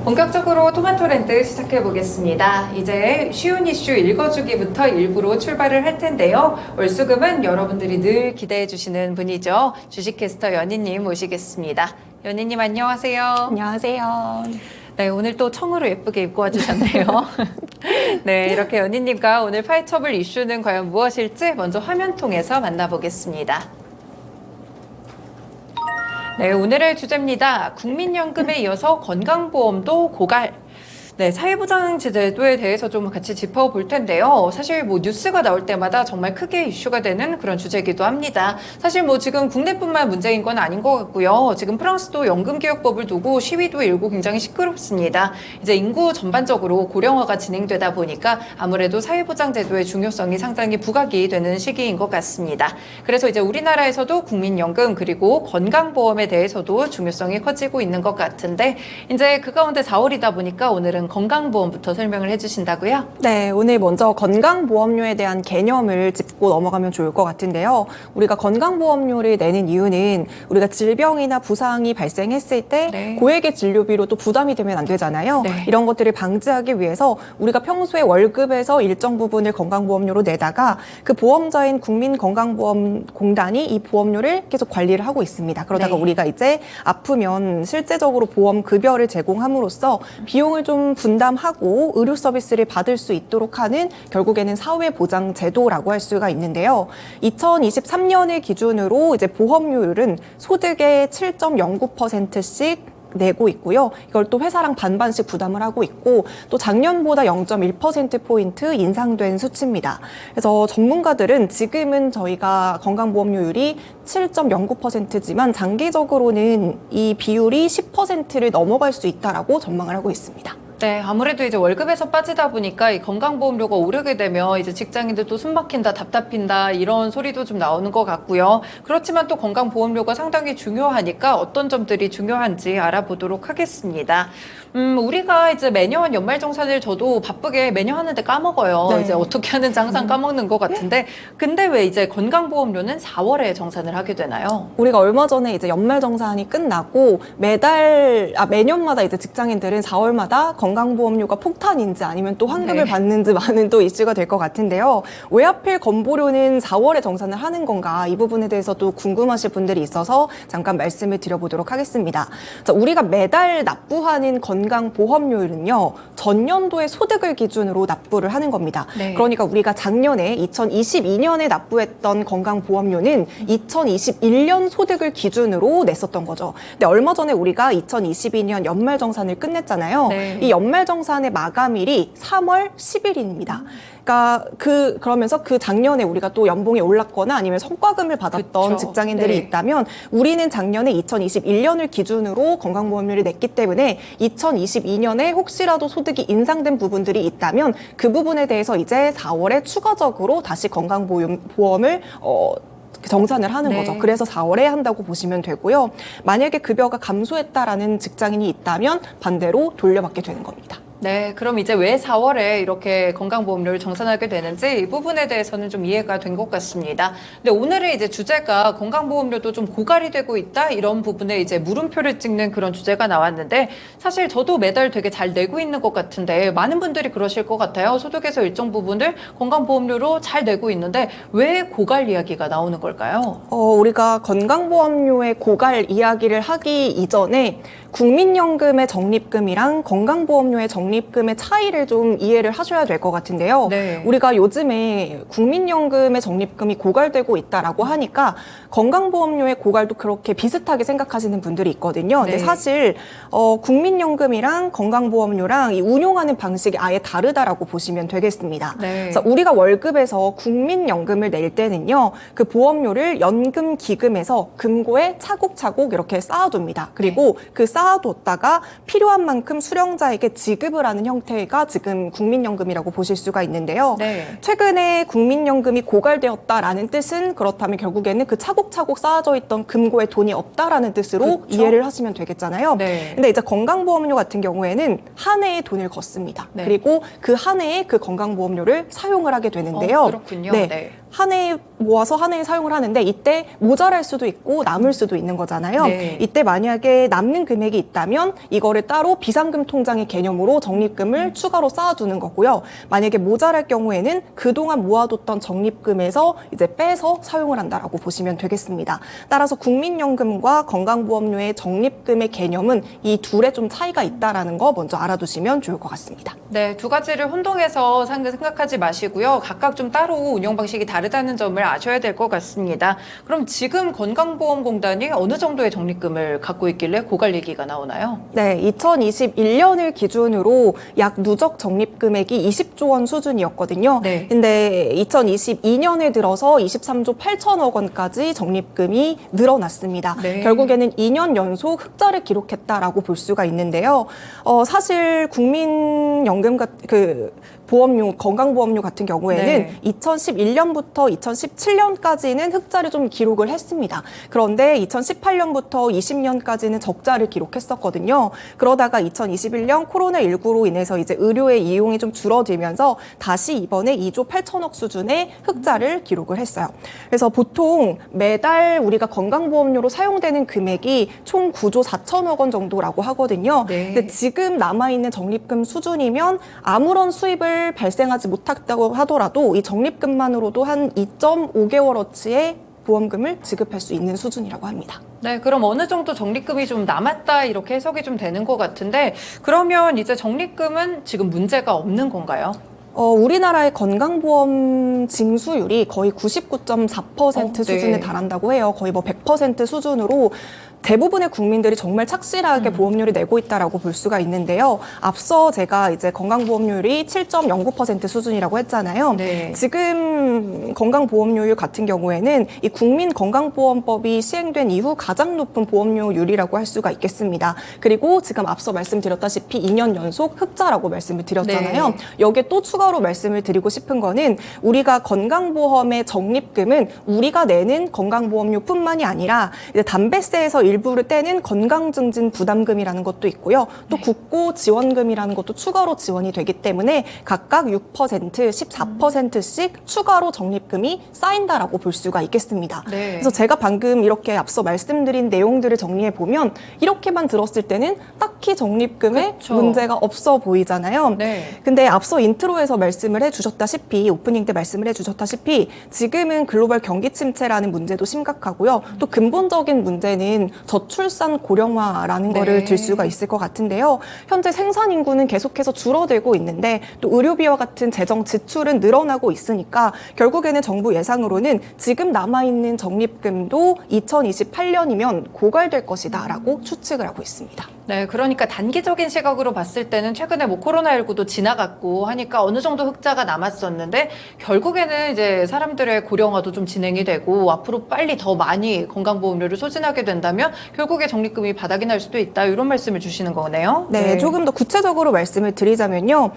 본격적으로 토마토랜드 시작해 보겠습니다. 이제 쉬운 이슈 읽어주기부터 일부로 출발을 할 텐데요. 월수금은 여러분들이 늘 기대해 주시는 분이죠. 주식캐스터 연희님 모시겠습니다. 연희님 안녕하세요. 안녕하세요. 네, 오늘 또 청으로 예쁘게 입고 와주셨네요. 네, 이렇게 연희님과 오늘 파헤쳐볼 이슈는 과연 무엇일지 먼저 화면 통해서 만나보겠습니다. 네, 오늘의 주제입니다. 국민연금에 이어서 건강보험도 고갈. 네, 사회보장 제도에 대해서 좀 같이 짚어볼 텐데요. 사실 뭐 뉴스가 나올 때마다 정말 크게 이슈가 되는 그런 주제이기도 합니다. 사실 뭐 지금 국내뿐만 문제인 건 아닌 것 같고요. 지금 프랑스도 연금개혁법을 두고 시위도 일고 굉장히 시끄럽습니다. 이제 인구 전반적으로 고령화가 진행되다 보니까 아무래도 사회보장 제도의 중요성이 상당히 부각이 되는 시기인 것 같습니다. 그래서 이제 우리나라에서도 국민연금 그리고 건강보험에 대해서도 중요성이 커지고 있는 것 같은데 이제 그 가운데 4월이다 보니까 오늘은 건강보험부터 설명을 해주신다고요? 네, 오늘 먼저 건강보험료에 대한 개념을 짚고 넘어가면 좋을 것 같은데요. 우리가 건강보험료를 내는 이유는 우리가 질병이나 부상이 발생했을 때 고액의 진료비로 또 부담이 되면 안 되잖아요. 네. 이런 것들을 방지하기 위해서 우리가 평소에 월급에서 일정 부분을 건강보험료로 내다가 그 보험자인 국민건강보험공단이 이 보험료를 계속 관리를 하고 있습니다. 그러다가 우리가 이제 아프면 실제적으로 보험 급여를 제공함으로써 비용을 좀 분담하고 의료 서비스를 받을 수 있도록 하는 결국에는 사회보장 제도라고 할 수가 있는데요. 2023년을 기준으로 이제 보험료율은 소득의 7.09%씩 내고 있고요. 이걸 또 회사랑 반반씩 부담을 하고 있고 또 작년보다 0.1%포인트 인상된 수치입니다. 그래서 전문가들은 지금은 저희가 건강보험료율이 7.09%지만 장기적으로는 이 비율이 10%를 넘어갈 수 있다라고 전망을 하고 있습니다. 네, 아무래도 이제 월급에서 빠지다 보니까 이 건강보험료가 오르게 되면 이제 직장인들도 숨 막힌다, 답답hin다 이런 소리도 좀 나오는 것 같고요. 그렇지만 또 건강보험료가 상당히 중요하니까 어떤 점들이 중요한지 알아보도록 하겠습니다. 우리가 이제 매년 연말정산을 저도 바쁘게 매년 하는데 까먹어요. 네. 이제 어떻게 하는지 항상 까먹는 것 같은데 근데 왜 이제 건강보험료는 4월에 정산을 하게 되나요? 우리가 얼마 전에 이제 연말정산이 끝나고 매년마다 이제 직장인들은 4월마다 건강보험료가 폭탄인지 아니면 또 환급을 받는지 많은 또 이슈가 될 것 같은데요. 왜 하필 건보료는 4월에 정산을 하는 건가 이 부분에 대해서도 궁금하실 분들이 있어서 잠깐 말씀을 드려보도록 하겠습니다. 자, 우리가 매달 납부하는 건강보험료율은요. 전년도의 소득을 기준으로 납부를 하는 겁니다. 네. 그러니까 우리가 작년에 2022년에 납부했던 건강보험료는 2021년 소득을 기준으로 냈었던 거죠. 근데 얼마 전에 우리가 2022년 연말정산을 끝냈잖아요. 네. 이 연말정산의 마감일이 3월 10일입니다. 그러면서 그 작년에 우리가 또 연봉이 올랐거나 아니면 성과금을 받았던 그쵸. 직장인들이 있다면 우리는 작년에 2021년을 기준으로 건강보험료를 냈기 때문에 2022년에 혹시라도 소득이 인상된 부분들이 있다면 그 부분에 대해서 이제 4월에 추가적으로 다시 건강보험을 정산을 하는 거죠. 그래서 4월에 한다고 보시면 되고요. 만약에 급여가 감소했다라는 직장인이 있다면 반대로 돌려받게 되는 겁니다. 네, 그럼 이제 왜 4월에 이렇게 건강보험료를 정산하게 되는지 이 부분에 대해서는 좀 이해가 된 것 같습니다. 근데 오늘의 이제 주제가 건강보험료도 좀 고갈이 되고 있다 이런 부분에 이제 물음표를 찍는 그런 주제가 나왔는데 사실 저도 매달 되게 잘 내고 있는 것 같은데 많은 분들이 그러실 것 같아요. 소득에서 일정 부분을 건강보험료로 잘 내고 있는데 왜 고갈 이야기가 나오는 걸까요? 우리가 건강보험료의 고갈 이야기를 하기 이전에 국민연금의 적립금이랑 건강보험료의 적립금의 차이를 좀 이해를 하셔야 될 것 같은데요. 네. 우리가 요즘에 국민연금의 적립금이 고갈되고 있다라고 하니까 건강보험료의 고갈도 그렇게 비슷하게 생각하시는 분들이 있거든요. 근데 사실 국민연금이랑 건강보험료랑 이 운용하는 방식이 아예 다르다라고 보시면 되겠습니다. 그래서 우리가 월급에서 국민연금을 낼 때는요. 그 보험료를 연금기금에서 금고에 차곡차곡 이렇게 쌓아둡니다. 그리고 그 쌓아뒀다가 필요한 만큼 수령자에게 지급을 하는 형태가 지금 국민연금이라고 보실 수가 있는데요. 최근에 국민연금이 고갈되었다라는 뜻은 그렇다면 결국에는 그 차곡차곡 쌓아져 있던 금고에 돈이 없다라는 뜻으로 이해를 하시면 되겠잖아요. 근데 이제 건강보험료 같은 경우에는 한 해의 돈을 걷습니다. 그리고 그 한 해에 그 건강보험료를 사용을 하게 되는데요. 그렇군요. 한 해 모아서 한 해에 사용을 하는데 이때 모자랄 수도 있고 남을 수도 있는 거잖아요. 네. 이때 만약에 남는 금액이 있다면 이거를 따로 비상금 통장의 개념으로 적립금을 추가로 쌓아두는 거고요. 만약에 모자랄 경우에는 그동안 모아뒀던 적립금에서 이제 빼서 사용을 한다라고 보시면 되겠습니다. 따라서 국민연금과 건강보험료의 적립금의 개념은 이 둘에 좀 차이가 있다라는 거 먼저 알아두시면 좋을 것 같습니다. 네, 두 가지를 혼동해서 생각하지 마시고요. 각각 좀 따로 운영 방식이 다르다는 점을 아셔야 될 것 같습니다. 그럼 지금 건강보험공단이 어느 정도의 적립금을 갖고 있길래 고갈 얘기가 나오나요? 네, 2021년을 기준으로 약 누적 적립 금액이 20조 원 수준이었거든요. 네. 근데 2022년에 들어서 23조 8천억 원까지 적립금이 늘어났습니다. 네. 결국에는 2년 연속 흑자를 기록했다라고 볼 수가 있는데요. 사실 국민연금 보험료, 건강보험료 같은 경우에는 네. 2011년부터 2017년까지는 흑자를 좀 기록을 했습니다. 그런데 2018년부터 20년까지는 적자를 기록했었거든요. 그러다가 2021년 코로나19로 인해서 이제 의료의 이용이 좀 줄어들면서 다시 이번에 2조 8천억 수준의 흑자를 기록을 했어요. 그래서 보통 매달 우리가 건강보험료로 사용되는 금액이 총 9조 4천억 원 정도라고 하거든요. 네. 근데 지금 남아있는 적립금 수준이면 아무런 수입을 발생하지 못했다고 하더라도 이 적립금만으로도 한 2.5개월어치의 보험금을 지급할 수 있는 수준이라고 합니다. 네, 그럼 어느 정도 적립금이 좀 남았다 이렇게 해석이 좀 되는 것 같은데 그러면 이제 적립금은 지금 문제가 없는 건가요? 우리나라의 건강보험 징수율이 거의 99.4% 수준에 네. 달한다고 해요. 거의 뭐 100% 수준으로 대부분의 국민들이 정말 착실하게 보험료를 내고 있다라고 볼 수가 있는데요. 앞서 제가 이제 건강보험료율이 7.09% 수준이라고 했잖아요. 네. 지금 건강보험료율 같은 경우에는 이 국민건강보험법이 시행된 이후 가장 높은 보험료율이라고 할 수가 있겠습니다. 그리고 지금 앞서 말씀드렸다시피 2년 연속 흑자라고 말씀을 드렸잖아요. 네. 여기에 또 추가로 말씀을 드리고 싶은 거는 우리가 건강보험의 적립금은 우리가 내는 건강보험료뿐만이 아니라 이제 담배세에서 일부를 떼는 건강증진 부담금이라는 것도 있고요. 또 국고지원금이라는 것도 추가로 지원이 되기 때문에 각각 6%, 14%씩 추가로 적립금이 쌓인다라고 볼 수가 있겠습니다. 네. 그래서 제가 방금 이렇게 앞서 말씀드린 내용들을 정리해 보면 이렇게만 들었을 때는 딱히 적립금에 그쵸. 문제가 없어 보이잖아요. 네. 근데 앞서 인트로에서 말씀을 해주셨다시피 오프닝 때 말씀을 해주셨다시피 지금은 글로벌 경기 침체라는 문제도 심각하고요. 또 근본적인 문제는 저출산 고령화라는 네. 거를 들 수가 있을 것 같은데요. 현재 생산 인구는 계속해서 줄어들고 있는데 또 의료비와 같은 재정 지출은 늘어나고 있으니까 결국에는 정부 예상으로는 지금 남아있는 적립금도 2028년이면 고갈될 것이다라고 추측을 하고 있습니다. 네, 그러니까 단기적인 시각으로 봤을 때는 최근에 뭐 코로나19도 지나갔고 하니까 어느 정도 흑자가 남았었는데 결국에는 이제 사람들의 고령화도 좀 진행이 되고 앞으로 빨리 더 많이 건강보험료를 소진하게 된다면 결국에 적립금이 바닥이 날 수도 있다 이런 말씀을 주시는 거네요. 네, 조금 더 구체적으로 말씀을 드리자면요.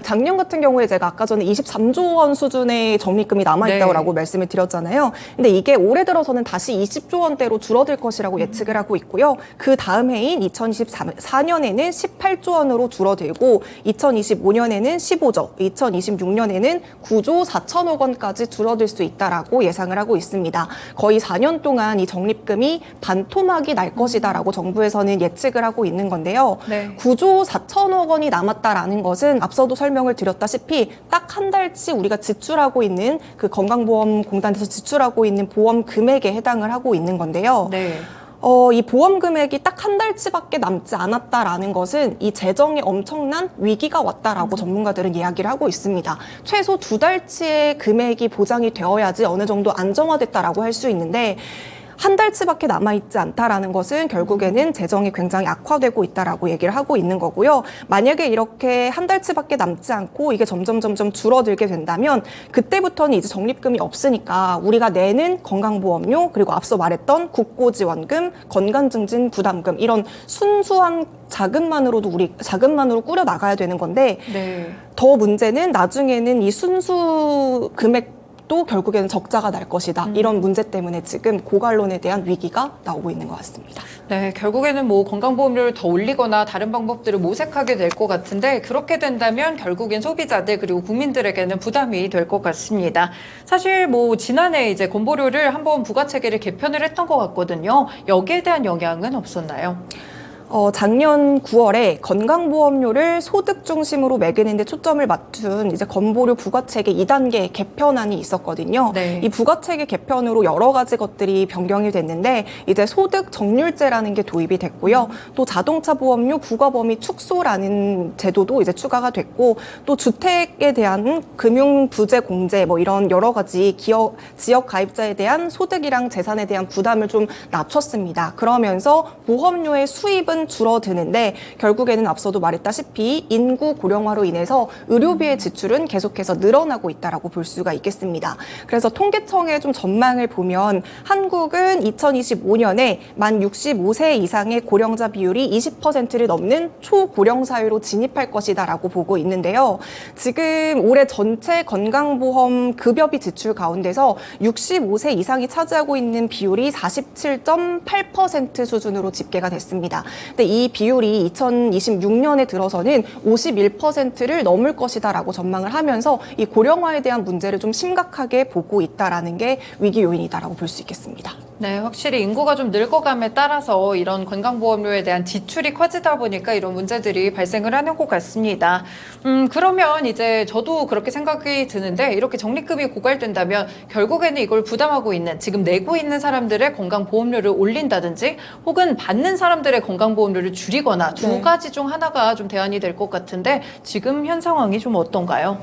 작년 같은 경우에 제가 아까 전에 23조 원 수준의 적립금이 남아있다고 말씀을 드렸잖아요. 근데 이게 올해 들어서는 다시 20조 원대로 줄어들 것이라고 예측을 하고 있고요. 그 다음 해인 2024년에는 18조 원으로 줄어들고 2025년에는 15조, 2026년에는 9조 4천억 원까지 줄어들 수 있다라고 예상을 하고 있습니다. 거의 4년 동안 이 적립금이 반토막이 날 것이다라고 정부에서는 예측을 하고 있는 건데요. 네. 9조 4천억 원이 남았다라는 것은 앞서도 설명을 드렸다시피 딱 한 달치 우리가 지출하고 있는 그 건강보험공단에서 지출하고 있는 보험 금액에 해당을 하고 있는 건데요. 네. 이 보험 금액이 딱 한 달치밖에 남지 않았다라는 것은 이 재정에 엄청난 위기가 왔다라고 전문가들은 이야기를 하고 있습니다. 최소 2달치의 금액이 보장이 되어야지 어느 정도 안정화됐다라고 할 수 있는데 한 달치밖에 남아있지 않다라는 것은 결국에는 재정이 굉장히 악화되고 있다라고 얘기를 하고 있는 거고요. 만약에 이렇게 한 달치밖에 남지 않고 이게 점점 줄어들게 된다면 그때부터는 이제 적립금이 없으니까 우리가 내는 건강보험료 그리고 앞서 말했던 국고지원금, 건강증진 부담금 이런 순수한 자금만으로 꾸려 나가야 되는 건데 네. 더 문제는 나중에는 이 순수 금액 또 결국에는 적자가 날 것이다. 이런 문제 때문에 지금 고갈론에 대한 위기가 나오고 있는 것 같습니다. 네, 결국에는 뭐 건강보험료를 더 올리거나 다른 방법들을 모색하게 될 것 같은데 그렇게 된다면 결국엔 소비자들 그리고 국민들에게는 부담이 될 것 같습니다. 사실 뭐 지난해 이제 건보료를 한번 부가체계를 개편을 했던 것 같거든요. 여기에 대한 영향은 없었나요? 작년 9월에 건강보험료를 소득 중심으로 매기는 데 초점을 맞춘 이제 건보료 부과체계 2단계 개편안이 있었거든요. 네. 이 부과체계 개편으로 여러 가지 것들이 변경이 됐는데 이제 소득 정률제라는 게 도입이 됐고요. 또 자동차 보험료 부과 범위 축소라는 제도도 이제 추가가 됐고 또 주택에 대한 금융 부재 공제 뭐 이런 여러 가지 지역 가입자에 대한 소득이랑 재산에 대한 부담을 좀 낮췄습니다. 그러면서 보험료의 수입은 줄어드는데 결국에는 앞서도 말했다시피 인구 고령화로 인해서 의료비의 지출은 계속해서 늘어나고 있다라고 볼 수가 있겠습니다. 그래서 통계청의 좀 전망을 보면 한국은 2025년에 만 65세 이상의 고령자 비율이 20%를 넘는 초고령 사회로 진입할 것이다라고 보고 있는데요. 지금 올해 전체 건강보험 급여비 지출 가운데서 65세 이상이 차지하고 있는 비율이 47.8% 수준으로 집계가 됐습니다. 근데 이 비율이 2026년에 들어서는 51%를 넘을 것이다라고 전망을 하면서 이 고령화에 대한 문제를 좀 심각하게 보고 있다라는 게 위기 요인이다라고 볼 수 있겠습니다. 네, 확실히 인구가 좀 늙어감에 따라서 이런 건강보험료에 대한 지출이 커지다 보니까 이런 문제들이 발생을 하는 것 같습니다. 그러면 이제 저도 그렇게 생각이 드는데 이렇게 적립금이 고갈된다면 결국에는 이걸 부담하고 있는 지금 내고 있는 사람들의 건강보험료를 올린다든지 혹은 받는 사람들의 건강보험료를 줄이거나 두 가지 중 하나가 좀 대안이 될 것 같은데 지금 현 상황이 좀 어떤가요?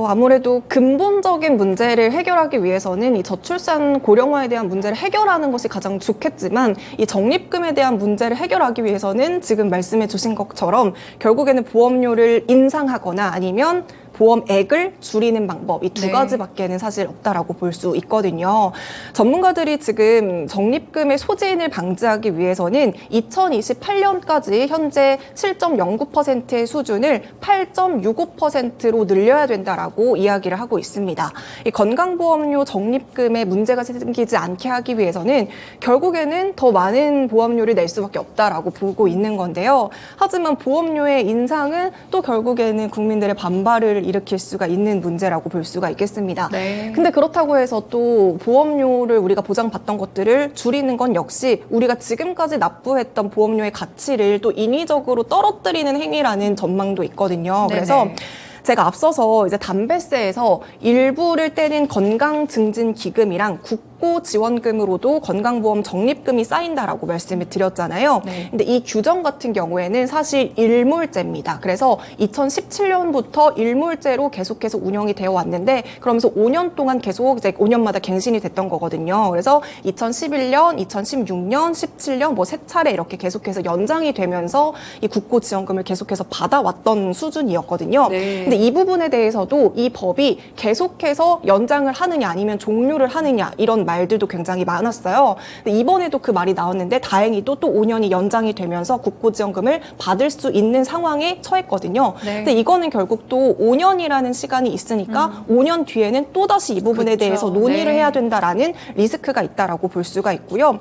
아무래도 근본적인 문제를 해결하기 위해서는 이 저출산 고령화에 대한 문제를 해결하는 것이 가장 좋겠지만 이 적립금에 대한 문제를 해결하기 위해서는 지금 말씀해 주신 것처럼 결국에는 보험료를 인상하거나 아니면 보험액을 줄이는 방법 이 두 가지밖에는 사실 없다라고 볼 수 있거든요. 전문가들이 지금 적립금의 소진을 방지하기 위해서는 2028년까지 현재 7.09%의 수준을 8.65%로 늘려야 된다라고 이야기를 하고 있습니다. 이 건강보험료 적립금에 문제가 생기지 않게 하기 위해서는 결국에는 더 많은 보험료를 낼 수밖에 없다라고 보고 있는 건데요. 하지만 보험료의 인상은 또 결국에는 국민들의 반발을 일으킬 수가 있는 문제라고 볼 수가 있겠습니다. 네. 근데 그렇다고 해서 또 보험료를 우리가 보장받던 것들을 줄이는 건 역시 우리가 지금까지 납부했던 보험료의 가치를 또 인위적으로 떨어뜨리는 행위라는 전망도 있거든요. 네네. 그래서 제가 앞서서 이제 담배세에서 일부를 떼는 건강증진기금이랑 국고 지원금으로도 건강보험 적립금이 쌓인다라고 말씀을 드렸잖아요. 네. 근데 이 규정 같은 경우에는 사실 일몰제입니다. 그래서 2017년부터 일몰제로 계속해서 운영이 되어 왔는데 그러면서 5년 동안 계속 이제 5년마다 갱신이 됐던 거거든요. 그래서 2011년, 2016년, 17년 뭐 세 차례 이렇게 계속해서 연장이 되면서 이 국고 지원금을 계속해서 받아왔던 수준이었거든요. 네. 근데 이 부분에 대해서도 이 법이 계속해서 연장을 하느냐 아니면 종료를 하느냐 이런 말들도 굉장히 많았어요. 근데 이번에도 그 말이 나왔는데 다행히도 또 5년이 연장이 되면서 국고지원금을 받을 수 있는 상황에 처했거든요. 네. 근데 이거는 결국 또 5년이라는 시간이 있으니까 5년 뒤에는 또다시 이 부분에 그렇죠. 대해서 논의를 네. 해야 된다라는 리스크가 있다라고 볼 수가 있고요.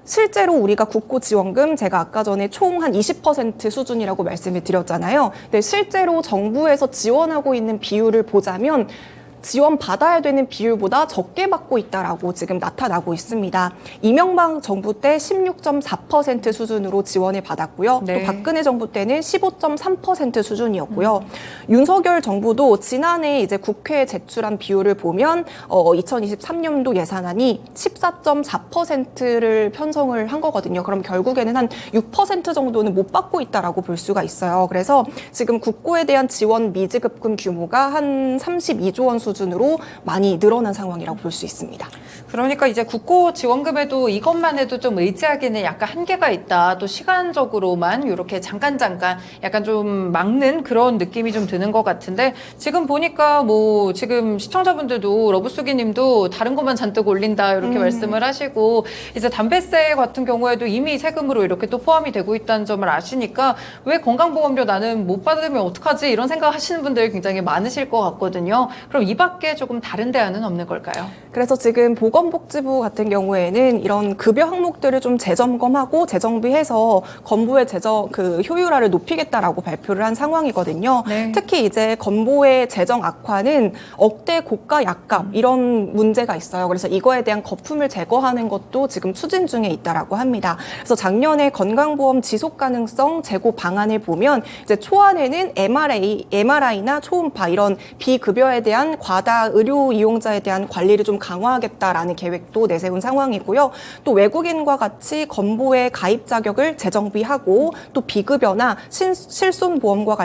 실제로 우리가 국고지원금 제가 아까 전에 총 한 20% 수준이라고 말씀을 드렸잖아요. 근데 실제로 정부에서 지원하고 있는 비율을 보자면 지원받아야 되는 비율보다 적게 받고 있다라고 지금 나타나고 있습니다. 이명박 정부 때 16.4% 수준으로 지원을 받았고요. 네. 또 박근혜 정부 때는 15.3% 수준이었고요. 윤석열 정부도 지난해 이제 국회에 제출한 비율을 보면 2023년도 예산안이 14.4%를 편성을 한 거거든요. 그럼 결국에는 한 6% 정도는 못 받고 있다라고 볼 수가 있어요. 그래서 지금 국고에 대한 지원 미지급금 규모가 한 32조 원 수준으로 많이 늘어난 상황이라고 볼 수 있습니다. 그러니까 이제 국고 지원금에도 이것만 해도 좀 의지하기는 약간 한계가 있다. 또 시간적으로만 이렇게 잠깐 약간 좀 막는 그런 느낌이 좀 드는 것 같은데 지금 보니까 뭐 지금 시청자분들도 러브수기 님도 다른 것만 잔뜩 올린다 이렇게 말씀을 하시고 이제 담배세 같은 경우에도 이미 세금으로 이렇게 또 포함이 되고 있다는 점을 아시니까 왜 건강보험료 나는 못 받으면 어떡하지 이런 생각 하시는 분들 굉장히 많으실 것 같거든요. 그럼 이 주밖에 조금 다른 대안은 없는 걸까요? 그래서 지금 보건복지부 같은 경우에는 이런 급여 항목들을 좀 재점검하고 재정비해서 건보의 효율화를 높이겠다라고 발표를 한 상황이거든요. 네. 특히 이제 건보의 재정 악화는 억대 고가 약값 이런 문제가 있어요. 그래서 이거에 대한 거품을 제거하는 것도 지금 추진 중에 있다라고 합니다. 그래서 작년에 건강보험 지속 가능성 제고 방안을 보면 이제 초안에는 MRI나 초음파 이런 비급여에 대한 과다 의료 이용자에 대한 관리를 좀 강화하겠다라는 계획도 내세운 상황이고요. 또 외국인과 같이 건보의 가입 자격을 재정비하고 또 비급여나 실손보험과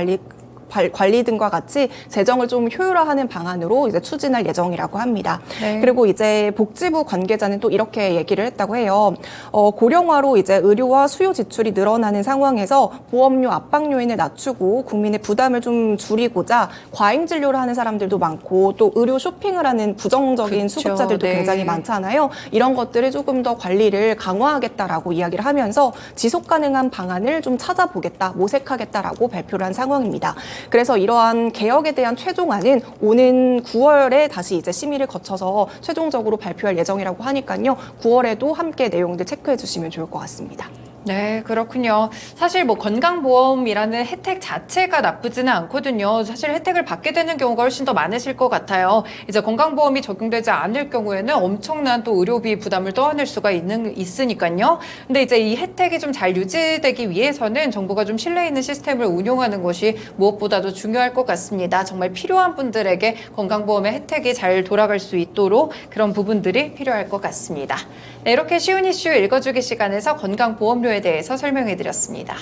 관리 등과 같이 재정을 좀 효율화하는 방안으로 이제 추진할 예정이라고 합니다. 네. 그리고 이제 복지부 관계자는 또 이렇게 얘기를 했다고 해요. 고령화로 이제 의료와 수요 지출이 늘어나는 상황에서 보험료 압박 요인을 낮추고 국민의 부담을 좀 줄이고자 과잉 진료를 하는 사람들도 많고 또 의료 쇼핑을 하는 부정적인 그쵸, 수급자들도 네. 굉장히 많잖아요. 이런 것들을 조금 더 관리를 강화하겠다라고 이야기를 하면서 지속 가능한 방안을 좀 찾아보겠다, 모색하겠다라고 발표를 한 상황입니다. 그래서 이러한 개혁에 대한 최종안은 오는 9월에 다시 이제 심의를 거쳐서 최종적으로 발표할 예정이라고 하니까요. 9월에도 함께 내용들 체크해 주시면 좋을 것 같습니다. 네, 그렇군요. 사실 뭐 건강보험이라는 혜택 자체가 나쁘지는 않거든요. 사실 혜택을 받게 되는 경우가 훨씬 더 많으실 것 같아요. 이제 건강보험이 적용되지 않을 경우에는 엄청난 또 의료비 부담을 떠안을 수가 있으니까요. 근데 이제 이 혜택이 좀 잘 유지되기 위해서는 정부가 좀 신뢰 있는 시스템을 운용하는 것이 무엇보다도 중요할 것 같습니다. 정말 필요한 분들에게 건강보험의 혜택이 잘 돌아갈 수 있도록 그런 부분들이 필요할 것 같습니다. 네, 이렇게 쉬운 이슈 읽어주기 시간에서 건강보험료에 대해서 설명해 드렸습니다.